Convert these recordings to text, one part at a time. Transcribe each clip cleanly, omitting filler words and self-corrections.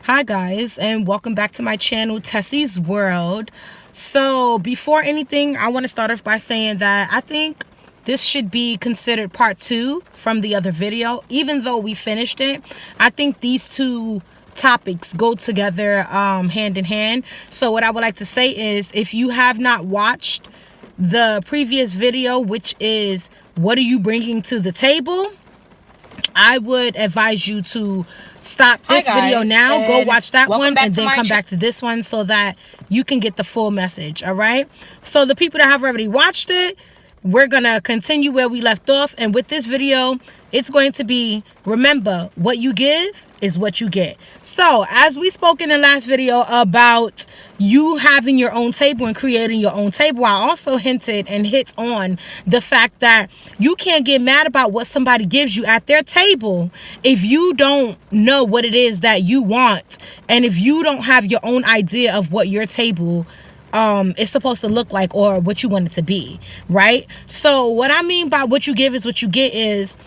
Hi guys, and welcome back to my channel, Tessie's World. So before anything, I want to start off by saying that I think this should be considered part 2 from the other video. Even though we finished it, I think these two topics go together hand in hand. So what I would like to say is, if you have not watched the previous video, which is what are you bringing to the table, I would advise you to stop this video now, go watch that one, and then come back to this one so that you can get the full message. All right, so the people that have already watched it, we're gonna continue where we left off, and with this video it's going to be, remember, what you give is what you get. So as we spoke in the last video about you having your own table and creating your own table, I also hinted and hit on the fact that you can't get mad about what somebody gives you at their table if you don't know what it is that you want, and if you don't have your own idea of what your table is supposed to look like or what you want it to be, right? So what I mean by what you give is what you get is,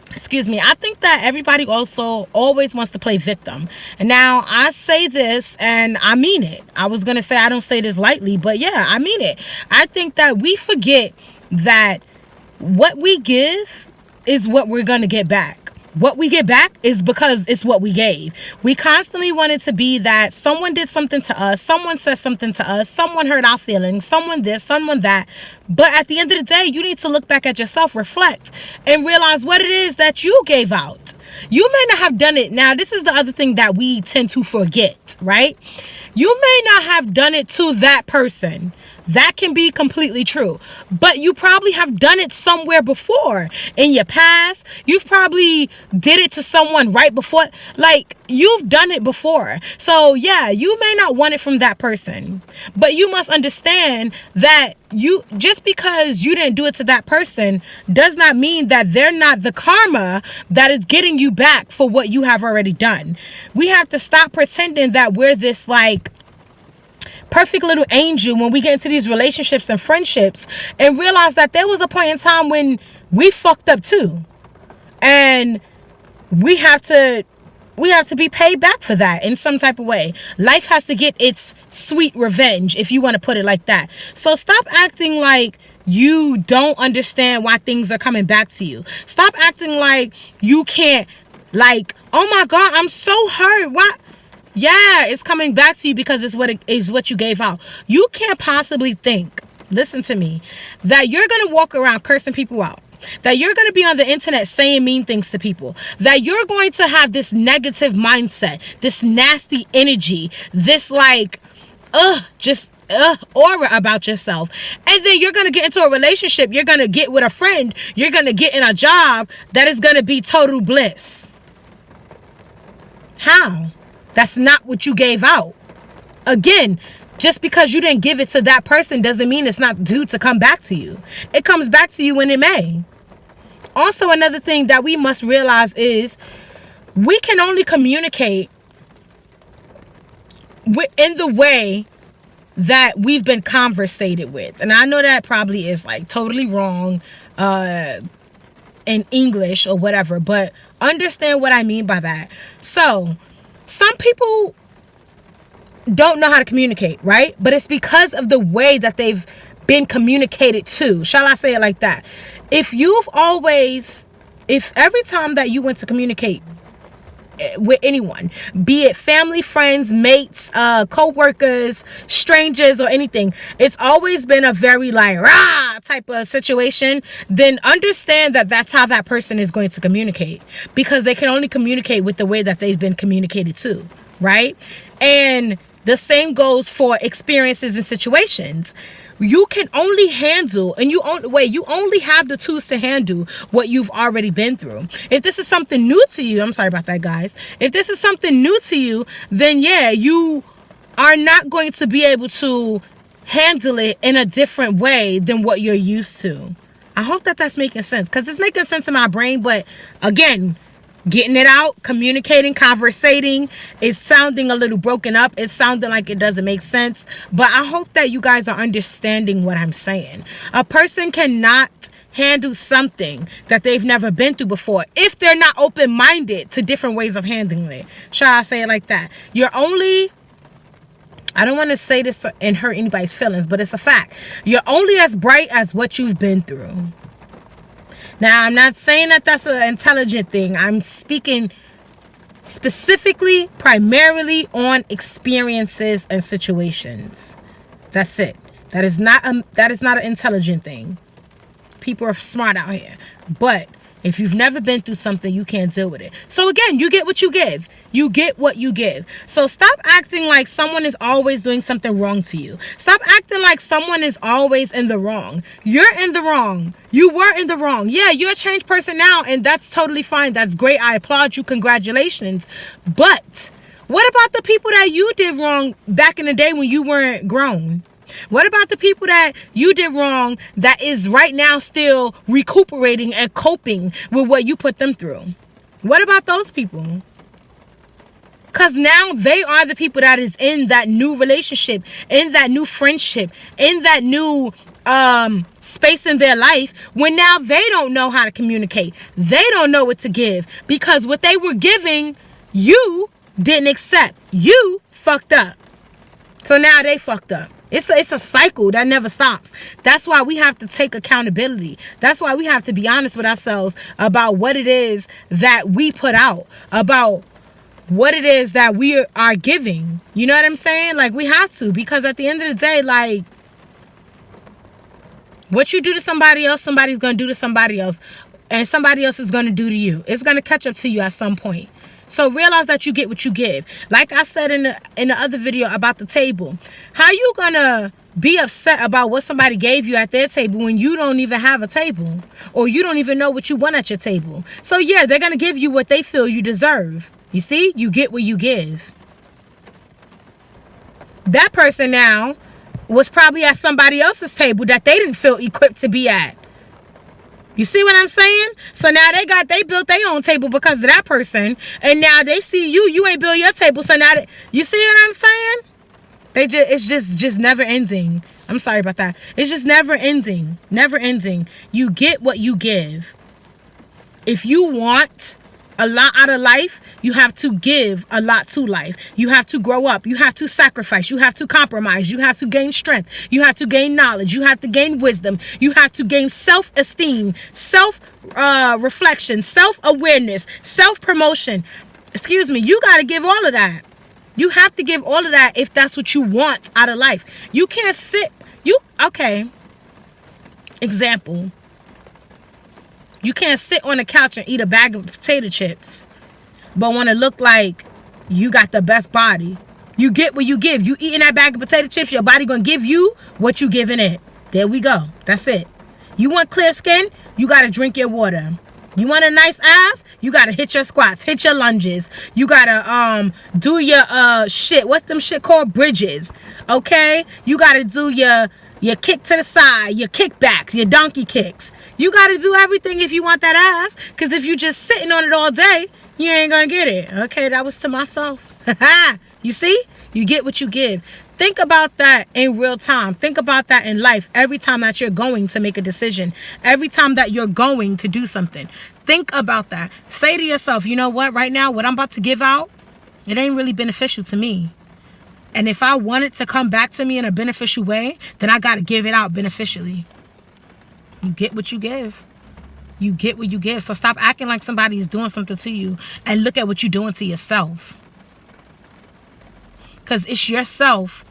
excuse me, I think that everybody also always wants to play victim. And now I say this and I mean it. I was going to say I don't say this lightly, but yeah, I mean it. I think that we forget that what we give is what we're going to get back. What we get back is because it's what we gave. We constantly want it to be that someone did something to us, someone said something to us, someone hurt our feelings, someone this, someone that. But at the end of the day, you need to look back at yourself, reflect, and realize what it is that you gave out. You may not have done it. Now, this is the other thing that we tend to forget, right? You may not have done it to that person. That can be completely true. But you probably have done it somewhere before. In your past, you've probably did it to someone right before. Like, you've done it before. So, yeah, you may not want it from that person. But you must understand that just because you didn't do it to that person does not mean that they're not the karma that is getting you back for what you have already done. We have to stop pretending that we're this, like, perfect little angel when we get into these relationships and friendships, and realize that there was a point in time when we fucked up too, and we have to be paid back for that in some type of way. Life has to get its sweet revenge, if you want to put it like that. So stop acting like you don't understand why things are coming back to you. Stop acting like you can't, like, oh my God, I'm so hurt. What? Yeah, it's coming back to you because it's what you gave out. You can't possibly think, listen to me, that you're going to walk around cursing people out, that you're going to be on the internet saying mean things to people, that you're going to have this negative mindset, this nasty energy, this like, aura about yourself. And then you're going to get into a relationship, you're going to get with a friend, you're going to get in a job that is going to be total bliss. How? That's not what you gave out. Again, just because you didn't give it to that person doesn't mean it's not due to come back to you. It comes back to you when it may. Also, another thing that we must realize is we can only communicate in the way that we've been conversated with. And I know that probably is like totally wrong in English or whatever, but understand what I mean by that. So some people don't know how to communicate, right? But it's because of the way that they've been communicated to. Shall I say it like that? If every time that you went to communicate with anyone, be it family, friends, mates, co-workers, strangers, or anything, it's always been a very like rah type of situation, then understand that that's how that person is going to communicate, because they can only communicate with the way that they've been communicated to, right? And the same goes for experiences and situations. You can only handle, and you only have the tools to handle what you've already been through. If this is something new to you, I'm sorry about that, guys. If this is something new to you, then yeah, you are not going to be able to handle it in a different way than what you're used to. I hope that that's making sense, because it's making sense in my brain. But again, getting it out, communicating, conversating. It's sounding a little broken up. It's sounding like it doesn't make sense. But I hope that you guys are understanding what I'm saying. A person cannot handle something that they've never been through before if they're not open-minded to different ways of handling it. Shall I say it like that? I don't want to say this and hurt anybody's feelings, but it's a fact. You're only as bright as what you've been through. Now, I'm not saying that that's an intelligent thing. I'm speaking specifically, primarily on experiences and situations. That's it. That is not an intelligent thing. People are smart out here. But if you've never been through something, you can't deal with it. So again, you get what you give. You get what you give. So stop acting like someone is always doing something wrong to you. Stop acting like someone is always in the wrong. You're in the wrong. You were in the wrong. Yeah, you're a changed person now, and that's totally fine. That's great. I applaud you. Congratulations. But what about the people that you did wrong back in the day when you weren't grown? What about the people that you did wrong that is right now still recuperating and coping with what you put them through? What about those people? Because now they are the people that is in that new relationship, in that new friendship, in that new space in their life, when now they don't know how to communicate. They don't know what to give because what they were giving, you didn't accept. You fucked up. So now they fucked up. It's a cycle that never stops. That's why we have to take accountability. That's why we have to be honest with ourselves about what it is that we put out, about what it is that we are giving. You know what I'm saying? Like, we have to, because at the end of the day, like, what you do to somebody else, somebody's going to do to somebody else, and somebody else is going to do to you. It's going to catch up to you at some point. So realize that you get what you give. Like I said in the other video about the table, how you gonna be upset about what somebody gave you at their table when you don't even have a table, or you don't even know what you want at your table? So yeah, they're gonna give you what they feel you deserve. You see, you get what you give. That person now was probably at somebody else's table that they didn't feel equipped to be at. You see what I'm saying? So now they built their own table because of that person, and now they see you ain't built your table. So now you see what I'm saying? It's just never ending. I'm sorry about that. It's just never ending. Never ending. You get what you give. If you want a lot out of life, you have to give a lot to life. You have to grow up. You have to sacrifice. You have to compromise. You have to gain strength. You have to gain knowledge. You have to gain wisdom. You have to gain self-esteem, self-reflection, self-awareness, self-promotion. Excuse me. You got to give all of that. You have to give all of that if that's what you want out of life. You can't sit. Okay. Example. You can't sit on the couch and eat a bag of potato chips, but want to look like you got the best body. You get what you give. You eating that bag of potato chips, your body going to give you what you giving it. There we go. That's it. You want clear skin? You got to drink your water. You want a nice ass? You got to hit your squats, hit your lunges. You got to do your shit. What's them shit called? Bridges. Okay? You got to do your kick to the side, your kickbacks, your donkey kicks. You got to do everything if you want that ass. Because if you just sitting on it all day, you ain't going to get it. Okay, that was to myself. You see? You get what you give. Think about that in real time. Think about that in life. Every time that you're going to make a decision. Every time that you're going to do something. Think about that. Say to yourself, you know what? Right now, what I'm about to give out, it ain't really beneficial to me. And if I want it to come back to me in a beneficial way, then I got to give it out beneficially. You get what you give. You get what you give. So stop acting like somebody is doing something to you and look at what you're doing to yourself. Because it's yourself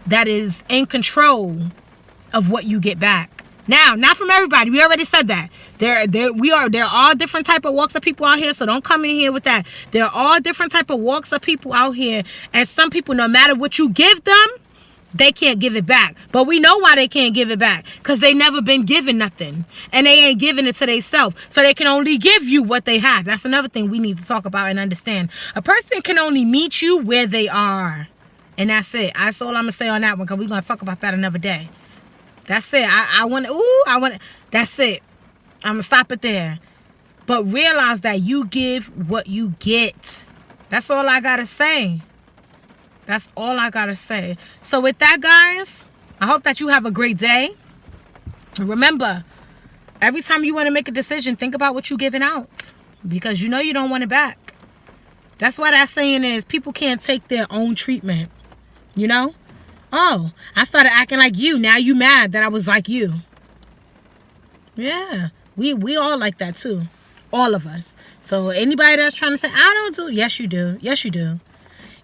that is in control of what you get back. Now, not from everybody. We already said that. There are all different type of walks of people out here, so don't come in here with that. There are all different type of walks of people out here, and some people, no matter what you give them, they can't give it back. But we know why they can't give it back, because they never been given nothing, and they ain't giving it to themselves, so they can only give you what they have. That's another thing we need to talk about and understand. A person can only meet you where they are, and that's it. That's all I'm gonna say on that one, because we're gonna talk about that another day. That's it. That's it. I'm going to stop it there. But realize that you give what you get. That's all I gotta say. That's all I gotta say. So with that, guys, I hope that you have a great day. Remember, every time you want to make a decision, think about what you're giving out. Because you know you don't want it back. That's why that saying is, people can't take their own treatment. You know? Oh, I started acting like you. Now you mad that I was like you. Yeah. We all like that too. All of us. So anybody that's trying to say, I don't do. Yes, you do. Yes, you do.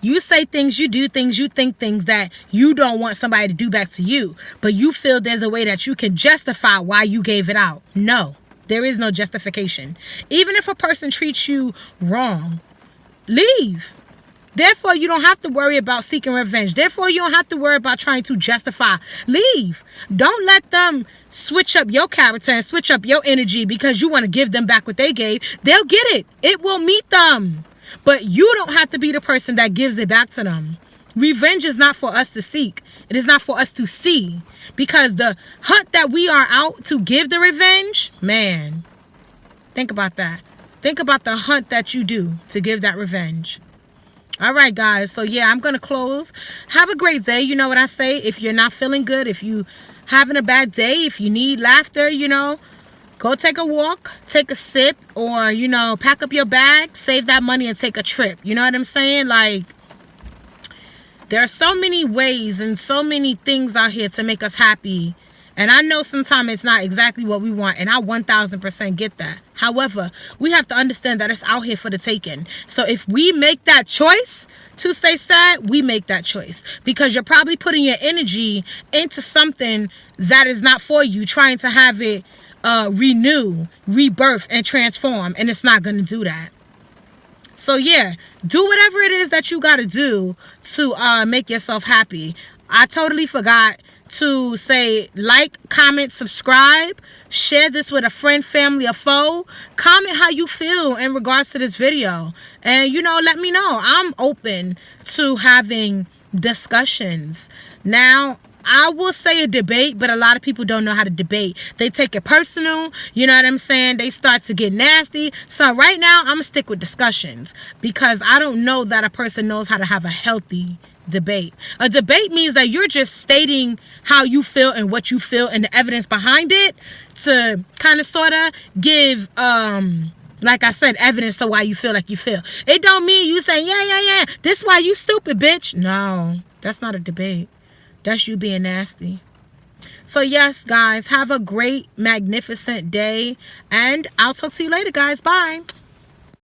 You say things, you do things, you think things that you don't want somebody to do back to you. But you feel there's a way that you can justify why you gave it out. No, there is no justification. Even if a person treats you wrong, leave. Therefore, you don't have to worry about seeking revenge. Therefore, you don't have to worry about trying to justify. Leave. Don't let them switch up your character and switch up your energy because you want to give them back what they gave. They'll get it. It will meet them. But you don't have to be the person that gives it back to them. Revenge is not for us to seek. It is not for us to see. Because the hunt that we are out to give the revenge, man, think about that. Think about the hunt that you do to give that revenge. All right, guys. So, yeah, I'm going to close. Have a great day. You know what I say? If you're not feeling good, if you having a bad day, if you need laughter, you know, go take a walk, take a sip, or, you know, pack up your bag, save that money and take a trip. You know what I'm saying? Like, there are so many ways and so many things out here to make us happy. And I know sometimes it's not exactly what we want, and I 1000% get that. However, we have to understand that it's out here for the taking. So if we make that choice to stay sad, we make that choice. Because you're probably putting your energy into something that is not for you, trying to have it renew, rebirth, and transform. And it's not going to do that. So yeah, do whatever it is that you got to do to make yourself happy. I totally forgot to say like, comment, subscribe, share this with a friend, family, or foe. Comment how you feel in regards to this video. And, you know, let me know. I'm open to having discussions. Now, I will say a debate, but a lot of people don't know how to debate. They take it personal. You know what I'm saying? They start to get nasty. So right now, I'm going to stick with discussions because I don't know that a person knows how to have a healthy debate. A debate means that you're just stating how you feel and what you feel and the evidence behind it to kind of sort of give, like I said, evidence to why you feel like you feel. It don't mean you say, yeah, this why you stupid, bitch. No, that's not a debate. That's you being nasty. So yes, guys, have a great, magnificent day. And I'll talk to you later, guys. Bye.